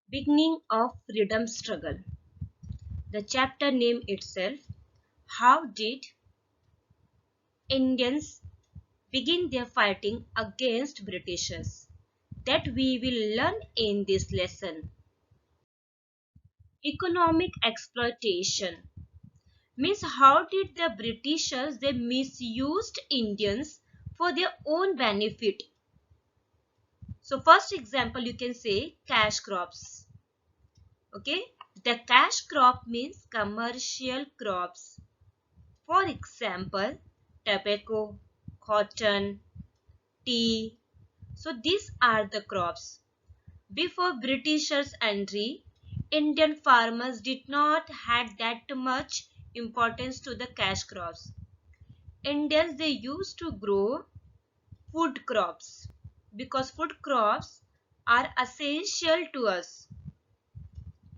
Beginning of freedom struggle. The chapter name itself, how did Indians begin their fighting against Britishers, that we will learn in this lesson. Economic exploitation means how did the Britishers they misused Indians for their own benefit. So first example you can say cash crops. Okay, the cash crop means commercial crops. For example, tobacco, cotton, tea. So these are the crops. Before Britishers' entry, Indian farmers did not had that much importance to the cash crops. Indians they used to grow food crops because food crops are essential to us.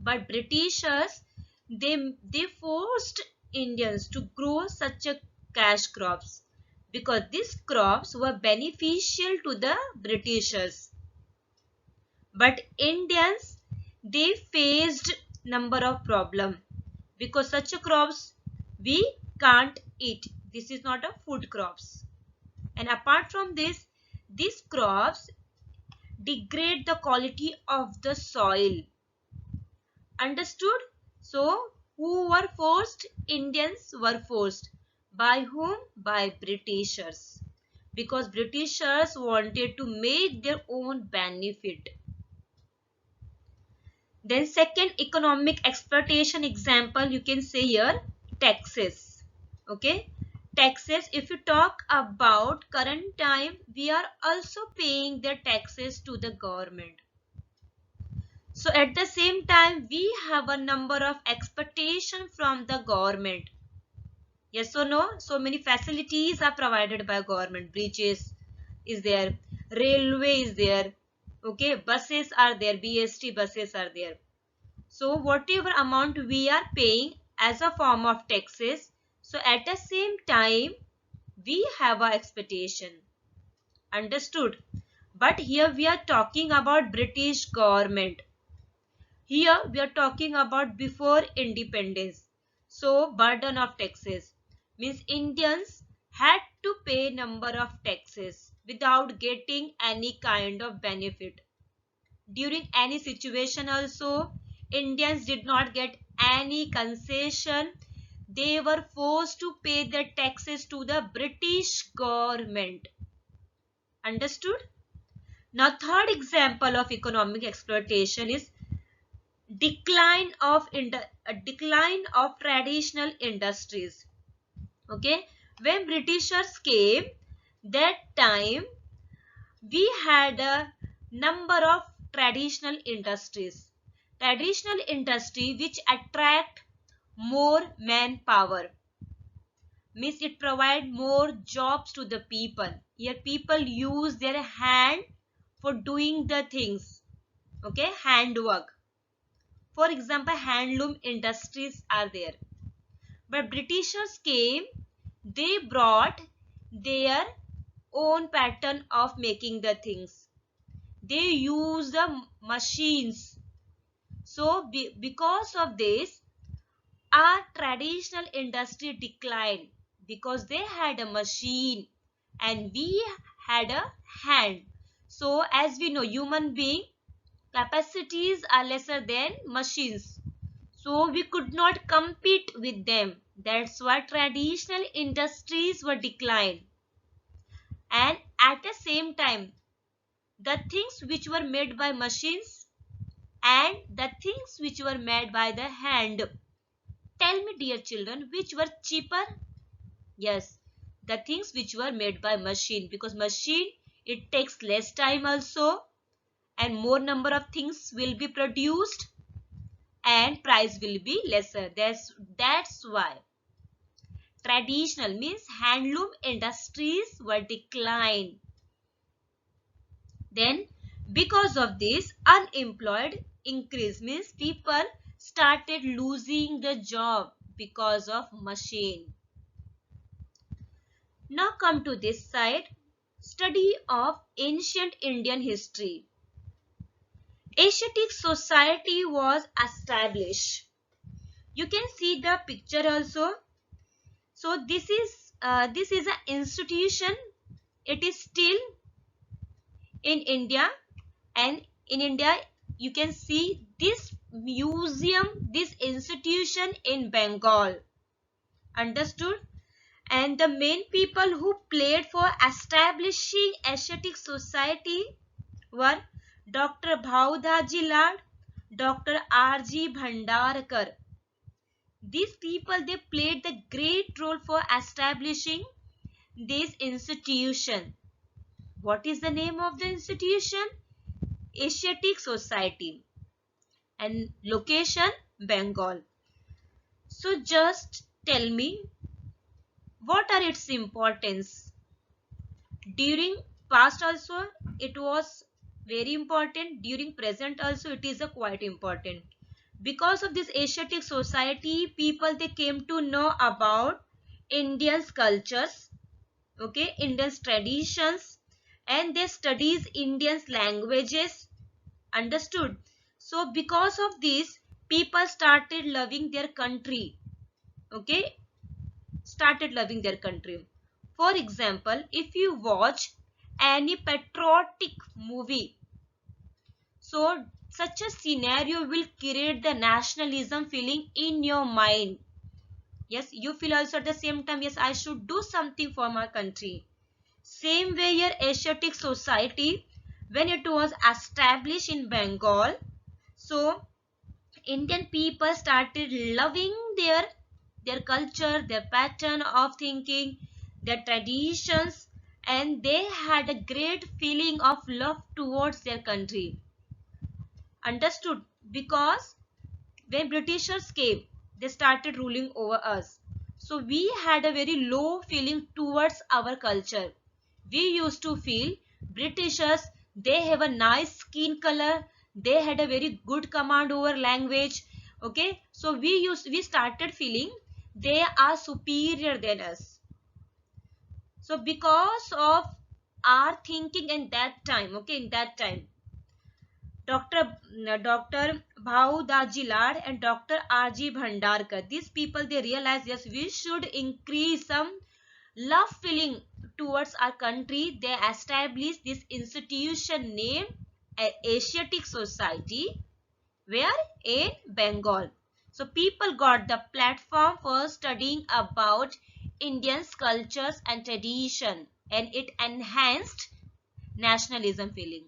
But Britishers they forced Indians to grow such a cash crops because these crops were beneficial to the Britishers. But Indians they faced number of problem because such a crops we can't eat. This is not a food crops. And apart from this, these crops degrade the quality of the soil. Understood? So, who were forced? Indians were forced. By whom? By Britishers. Because Britishers wanted to make their own benefit. Then second economic exploitation example you can say here taxes. Okay. Taxes, if you talk about current time, we are also paying the taxes to the government. So at the same time, we have a number of expectation from the government. Yes or no? So many facilities are provided by government. Bridges is there, railway is there, okay, buses are there, BST buses are there. So whatever amount we are paying as a form of taxes, so at the same time, we have a expectation. Understood? But here we are talking about British government. Here we are talking about before independence. So burden of taxes means Indians had to pay number of taxes without getting any kind of benefit. During any situation also, Indians did not get any concession. They were forced to pay the taxes to the British government. Understood? Now third example of economic exploitation is decline of traditional industries. Okay, when Britishers came, that time we had a number of traditional industry which attract more manpower, means it provide more jobs to the people. Here people use their hand for doing the things, okay, handwork. For example, handloom industries are there. But Britishers came, they brought their own pattern of making the things. They use the machines. So because of this, our traditional industry declined because they had a machine and we had a hand. So as we know, human being capacities are lesser than machines. So we could not compete with them. That's why traditional industries were declined. And at the same time, the things which were made by machines and the things which were made by the hand. Tell me, dear children, which were cheaper? Yes, the things which were made by machine, because machine it takes less time also and more number of things will be produced and price will be lesser. That's why traditional means handloom industries were declined. Then because of this unemployed increase, means people started losing the job because of machine. Now come to this side, study of ancient Indian history. Asiatic Society was established. You can see the picture also. So this is an institution. It is still in India, and in India you can see this museum, this institution in Bengal. Understood? And the main people who played for establishing Asiatic Society were Dr. Bhaudaji Lad, Dr. R.G. Bhandarkar. These people, they played the great role for establishing this institution. What is the name of the institution? Asiatic Society, and location Bengal. So just tell me, what are its importance? During past also it was very important, during present also it is a quite important. Because of this Asiatic Society, people they came to know about Indians cultures, okay, Indians traditions, and they studies Indians languages. Understood? So because of this, people started loving their country, okay, started loving their country. For example, if you watch any patriotic movie, so such a scenario will create the nationalism feeling in your mind. Yes, you feel also at the same time, yes, I should do something for my country. Same way your Asiatic Society, when it was established in Bengal, so Indian people started loving their culture, their pattern of thinking, their traditions, and they had a great feeling of love towards their country. Understood? Because when Britishers came, they started ruling over us. So we had a very low feeling towards our culture. We used to feel Britishers, they have a nice skin color, they had a very good command over language. Okay, so we started feeling they are superior than us. So because of our thinking in that time, okay, in that time, Dr. Bhau Dajilad and Dr. R.G. Bhandarkar. These people, they realize, yes, we should increase some love feeling towards our country. They established this institution named Asiatic Society, where in Bengal. So people got the platform for studying about Indians cultures and tradition, and it enhanced nationalism feeling.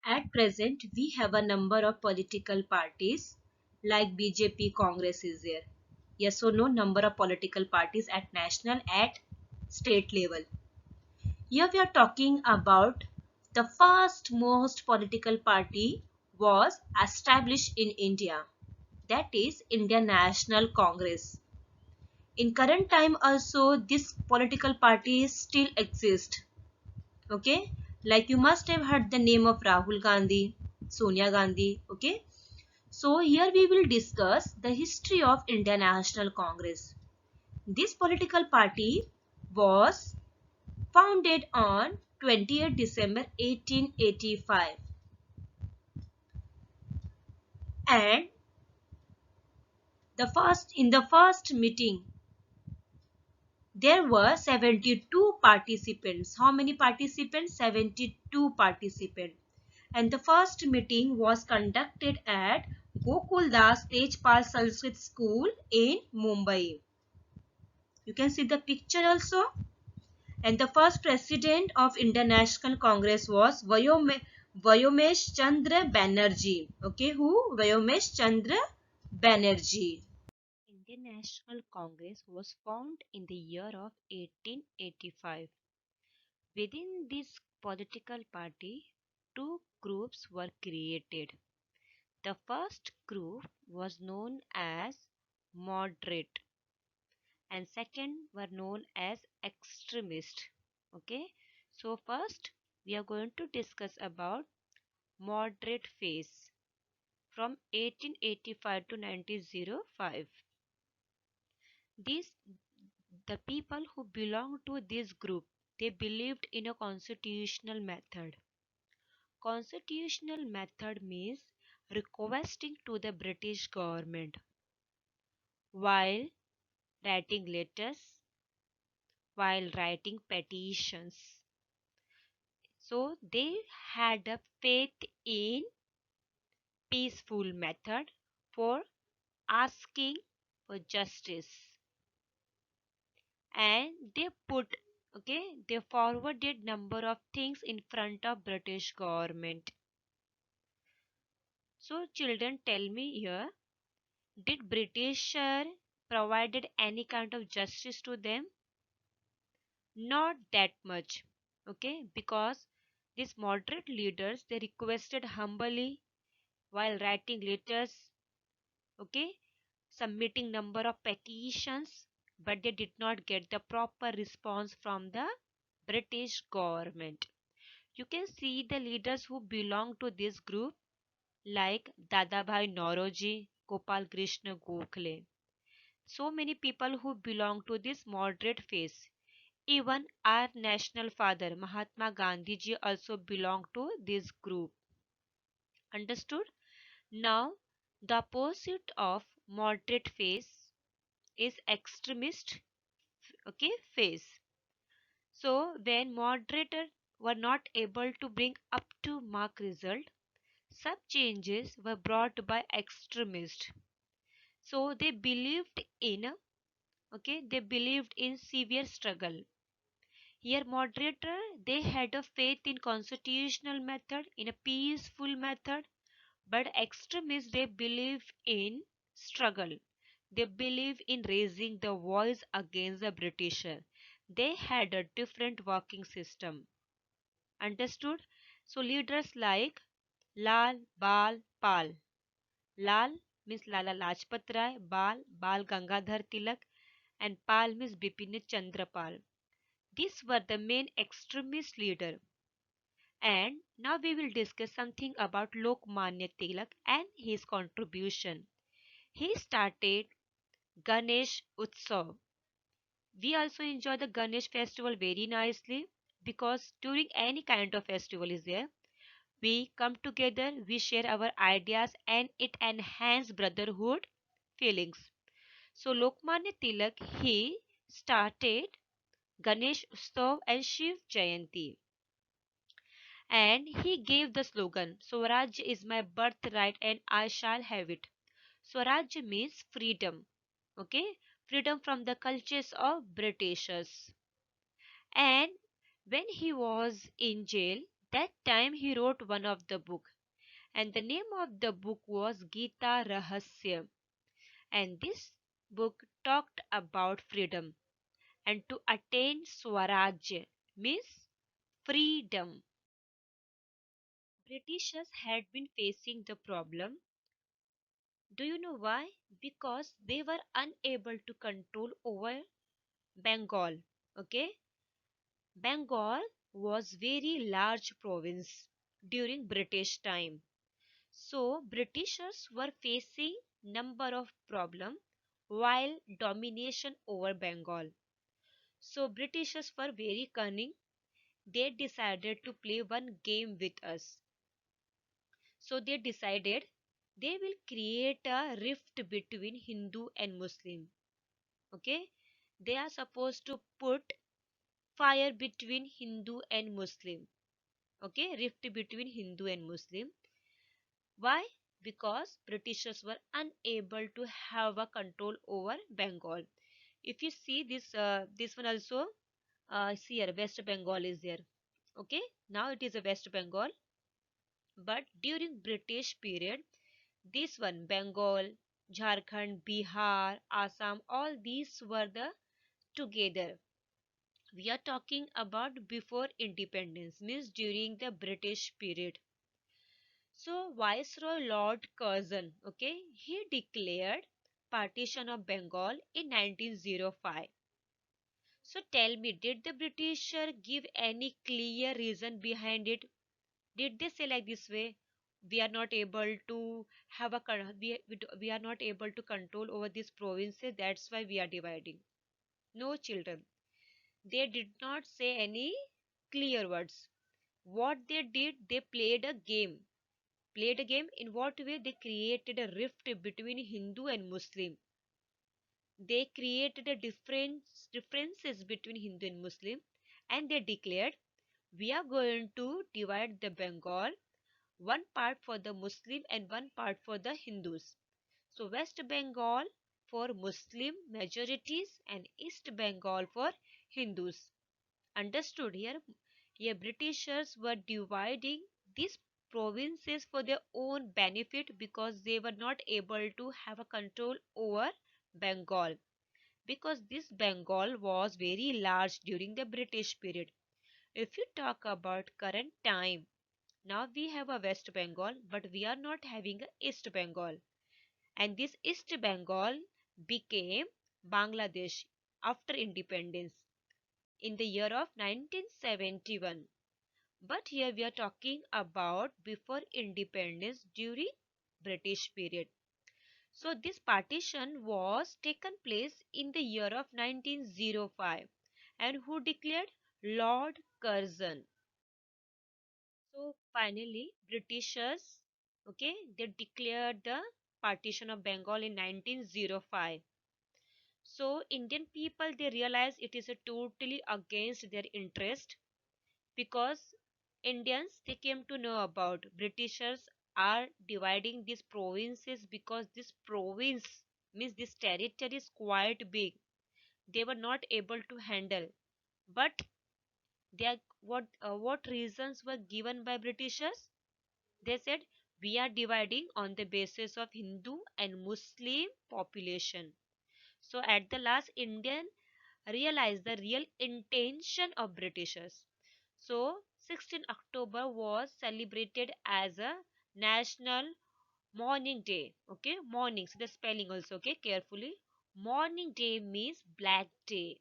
At present, we have a number of political parties like BJP, Congress is there. Yes or no, number of political parties at national, at state level. Here we are talking about the first most political party was established in India. That is Indian National Congress. In current time also this political parties still exist. Okay, like you must have heard the name of Rahul Gandhi, Sonia Gandhi. Okay, so here we will discuss the history of Indian National Congress. This political party was founded on 20th December 1885, and the first meeting there were 72 participants. How many participants? 72 participants. And the first meeting was conducted at Gokul Das Tejpal Sanskrit School in Mumbai. You can see the picture also. And the first president of Indian National Congress was Vayomesh Chandra Banerjee. Okay, who? Vayomesh Chandra Banerjee. Indian National Congress was formed in the year of 1885. Within this political party, two groups were created. The first group was known as moderate, and second were known as extremist. Okay, so first we are going to discuss about moderate phase from 1885 to 1905. These the people who belonged to this group, they believed in a constitutional method. Constitutional method means requesting to the British government while writing letters, while writing petitions. So they had a faith in peaceful method for asking for justice, and they forwarded number of things in front of British government. So children, tell me here, did British provided any kind of justice to them? Not that much. Okay, because these moderate leaders, they requested humbly while writing letters, okay, submitting number of petitions, but they did not get the proper response from the British government. You can see the leaders who belong to this group like Dadabhai Nauroji, Gopal Krishna Gokhale. So many people who belong to this moderate phase. Even our national father Mahatma Gandhi ji also belonged to this group. Understood? Now, the opposite of moderate phase is extremist, okay, phase. So when moderators were not able to bring up to mark result, some changes were brought by extremists. So they believed in severe struggle. Here moderator, they had a faith in constitutional method, in a peaceful method, but extremists, they believe in struggle. They believe in raising the voice against the Britisher. They had a different working system. Understood? So leaders like Lal Bal Pal. Lal means Lala Lajpat Rai, Bal Gangadhar Tilak, and Pal means Bipin Chandra Pal. These were the main extremist leader. And now we will discuss something about Lokmanya Tilak and his contribution. He started Ganesh Utsav. We also enjoy the Ganesh festival very nicely because during any kind of festival is there, we come together, we share our ideas and it enhances brotherhood feelings. So Lokmanya Tilak, he started Ganesh Utsav and Shiv Jayanti, and he gave the slogan Swaraj is my birthright and I shall have it. Swaraj means freedom, okay, freedom from the cultures of Britishers. And when he was in jail, that time he wrote one of the book, and the name of the book was Gita Rahasya. And this book talked about freedom, and to attain Swaraj means freedom. Britishers had been facing the problem. Do you know why? Because they were unable to control over Bengal. Okay, Bengal was very large province during British time. So Britishers were facing number of problem while domination over Bengal. So Britishers were very cunning. They decided to play one game with us. So they decided they will create a rift between Hindu and Muslim. Okay, they are supposed to put fire between Hindu and Muslim. Okay, rift between Hindu and Muslim. Why? Because Britishers were unable to have a control over Bengal. If you see this one also, see here West Bengal is there. Okay, now it is a West Bengal. But during British period, this one Bengal, Jharkhand, Bihar, Assam, all these were the together. We are talking about before independence, means during the British period. So Viceroy Lord Curzon, okay, he declared partition of Bengal in 1905. So tell me, did the Britisher give any clear reason behind it? Did they say like this way? We are not able to have a we are not able to control over these provinces. That's why we are dividing. No, children. They did not say any clear words. What they did, they played a game. Played a game in what way? They created a rift between Hindu and Muslim. They created a differences between Hindu and Muslim, and they declared, we are going to divide the Bengal, one part for the Muslim and one part for the Hindus. So West Bengal for Muslim majorities and East Bengal for Hindus. Understood here? Here Britishers were dividing these provinces for their own benefit because they were not able to have a control over Bengal, because this Bengal was very large during the British period. If you talk about current time, now we have a West Bengal, but we are not having a East Bengal. And this East Bengal became Bangladesh after independence in the year of 1971. But here we are talking about before independence during British period. So this partition was taken place in the year of 1905, and who declared? Lord Curzon. So finally Britishers, okay, they declared the partition of Bengal in 1905. So Indian people, they realized it is a totally against their interest, because Indians, they came to know about Britishers are dividing these provinces, because this province means this territory is quite big. They were not able to handle. But they are, what reasons were given by Britishers? They said, we are dividing on the basis of Hindu and Muslim population. So at the last, Indian realized the real intention of Britishers. So 16 October was celebrated as a national mourning day. Okay, mourning. So the spelling also, okay, carefully. Mourning day means black day.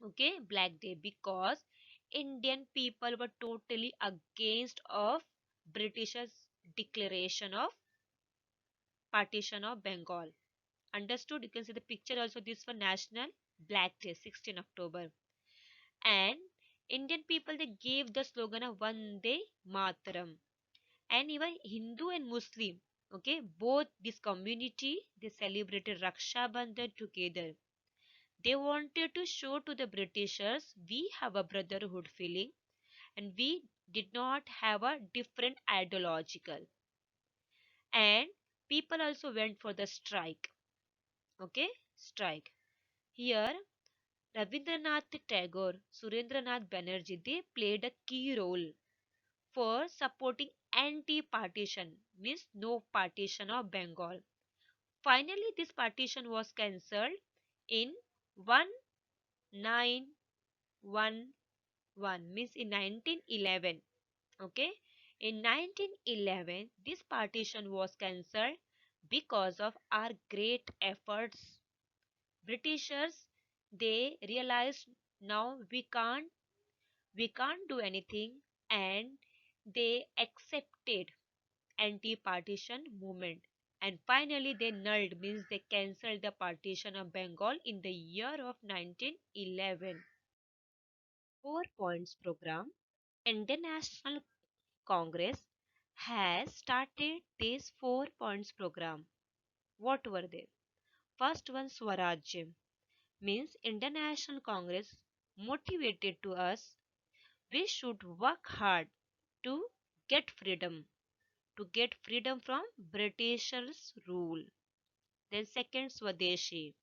Okay, black day, because Indian people were totally against of Britishers' declaration of partition of Bengal. Understood? You can see the picture also. This for national black day, 16 October. And Indian people, they gave the slogan of Vande Mataram. And even Hindu and Muslim, okay, both this community, they celebrated Raksha Bandhan together. They wanted to show to the Britishers, we have a brotherhood feeling, and we did not have a different ideological. And people also went for the strike. Okay, strike. Here Rabindranath Tagore, Surendranath Banerjee, they played a key role for supporting anti-partition, means no partition of Bengal. Finally, this partition was cancelled in 1911, means in 1911. Okay, in 1911, this partition was cancelled because of our great efforts. Britishers, they realized now we can't do anything, and they accepted anti-partition movement, and finally they nulled, means they cancelled the partition of Bengal in the year of 1911. 4 points program. Indian National Congress has started this 4 points program. What were they? First one, Swarajya, means Indian National Congress motivated to us, we should work hard to get freedom, from Britishers' rule. Then second, Swadeshi.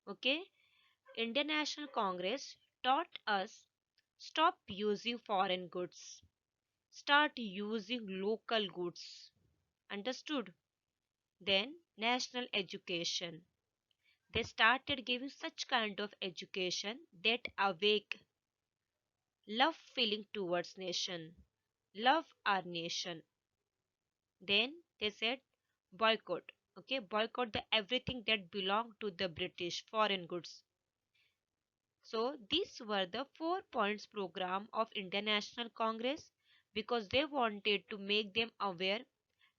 Okay, Indian National Congress taught us, stop using foreign goods, start using local goods. Understood? Then national education. They started giving such kind of education that awake love feeling towards nation, love our nation. Then they said boycott. Okay, boycott the everything that belonged to the British foreign goods. So these were the 4 points program of Indian National Congress, because they wanted to make them aware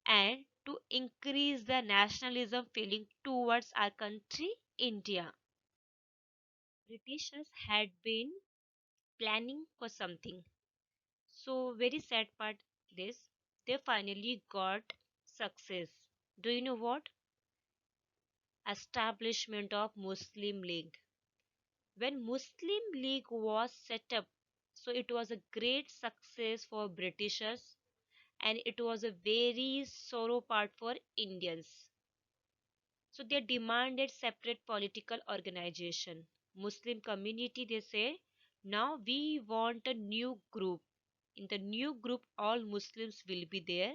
and to increase the nationalism feeling towards our country, India. Britishers had been planning for something. So very sad part this, they finally got success. Do you know what? Establishment of Muslim League. When Muslim League was set up, so it was a great success for Britishers and it was a very sorrow part for Indians. So they demanded separate political organization. Muslim community they say, now we want a new group. In the new group all Muslims will be there,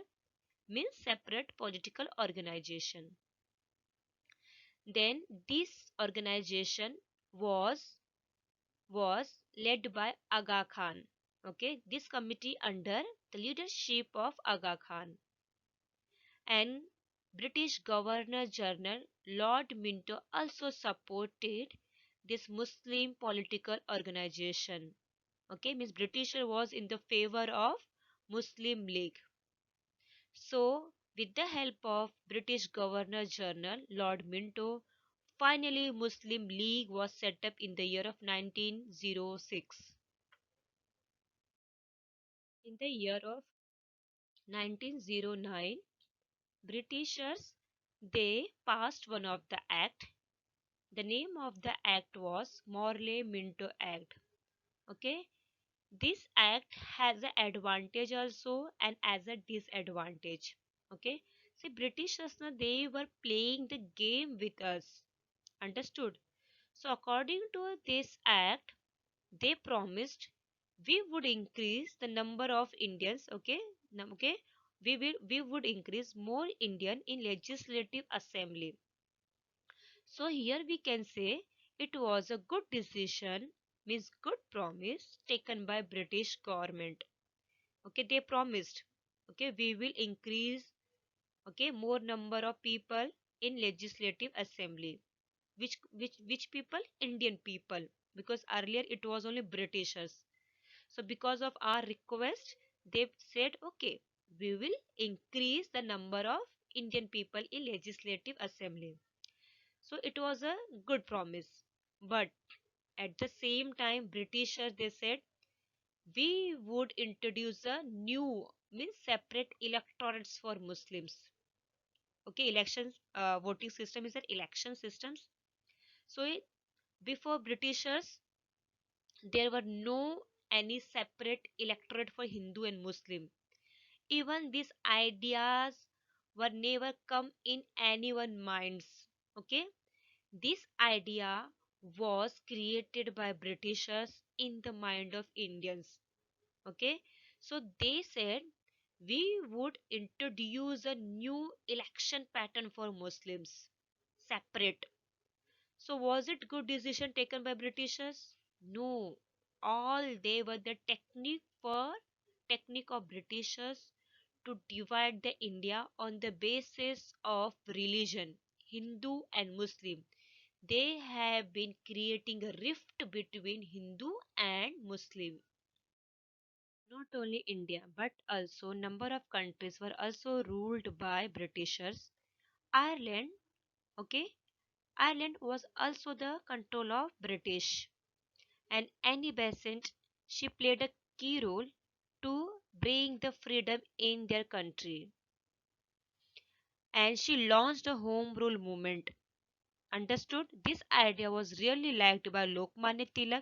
means separate political organization. Then this organization was was led by Aga Khan. Okay, this committee under the leadership of Aga Khan and British Governor General Lord Minto also supported this Muslim political organization. Okay, means British was in the favor of Muslim League. So, with the help of British Governor General Lord Minto, finally Muslim League was set up in the year of 1906. In the year of 1909, Britishers they passed one of the act. The name of the act was Morley-Minto Act. Okay, this act has an advantage also and as a disadvantage. Okay, see Britishers na, they were playing the game with us. Understood? So according to this act, they promised we would increase the number of Indians. Okay, okay, we would increase more Indian in legislative assembly. So here we can say it was a good decision, means good promise taken by British government. Okay, they promised, okay, we will increase, okay, more number of people in legislative assembly. Which people? Indian people, because earlier it was only Britishers. So because of our request, they said, okay, we will increase the number of Indian people in legislative assembly. So it was a good promise. But at the same time, Britishers they said we would introduce a new means separate electorates for Muslims. Okay, elections voting system is an election systems. So before Britishers there were no any separate electorate for Hindu and Muslim. Even these ideas were never come in anyone's minds. Okay, this idea was created by Britishers in the mind of Indians. Okay, so they said we would introduce a new election pattern for Muslims, separate. So was it good decision taken by Britishers? No. All they were the technique of Britishers to divide the India on the basis of religion, Hindu and Muslim. They have been creating a rift between Hindu and Muslim. Not only India, but also number of countries were also ruled by Britishers. Ireland, okay, Ireland was also the control of British. And Annie Besant, she played a key role to bring the freedom in their country. And she launched a home rule movement. Understood? This idea was really liked by Lokmanya Tilak.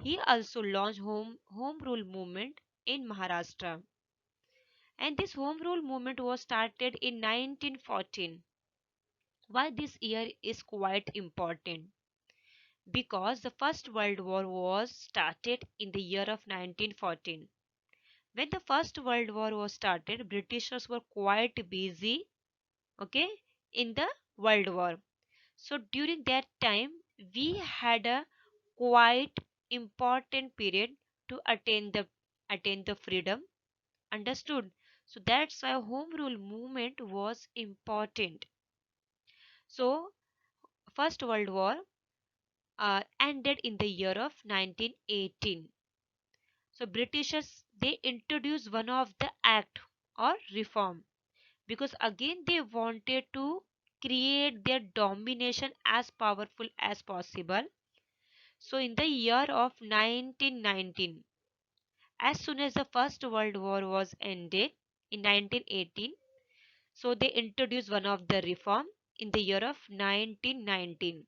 He also launched home rule movement in Maharashtra. And this home rule movement was started in 1914. Why this year is quite important? Because the First World War was started in the year of 1914. When the First World War was started, Britishers were quite busy, okay, in the World War. So during that time, we had a quite important period to attain the freedom. Understood? So that's why home rule movement was important. So First World War ended in the year of 1918. So Britishers they introduced one of the act or reform because again they wanted to create their domination as powerful as possible. So in the year of 1919, As soon as the First World War was ended in 1918, so they introduced one of the reform in the year of 1919.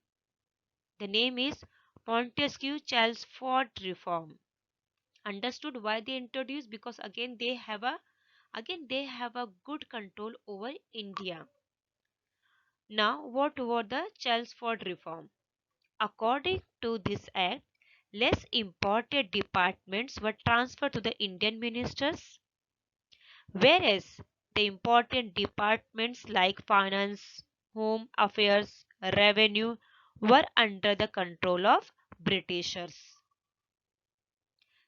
The name is Montesquieu-Chelmsford reform. Understood why they introduced? Because again they have a good control over India. Now, what were the Chelmsford reform? According to this act, less important departments were transferred to the Indian ministers, whereas the important departments like finance, home affairs, revenue were under the control of Britishers.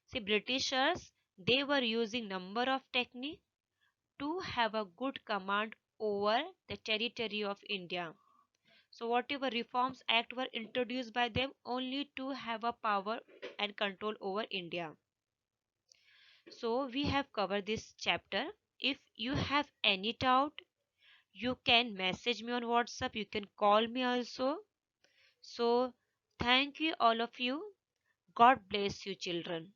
See, Britishers, they were using number of techniques to have a good command over the territory of India. So whatever reforms act were introduced by them only to have a power and control over India. So we have covered this chapter. If you have any doubt, you can message me on WhatsApp. You can call me also. So thank you all of you. God bless you children.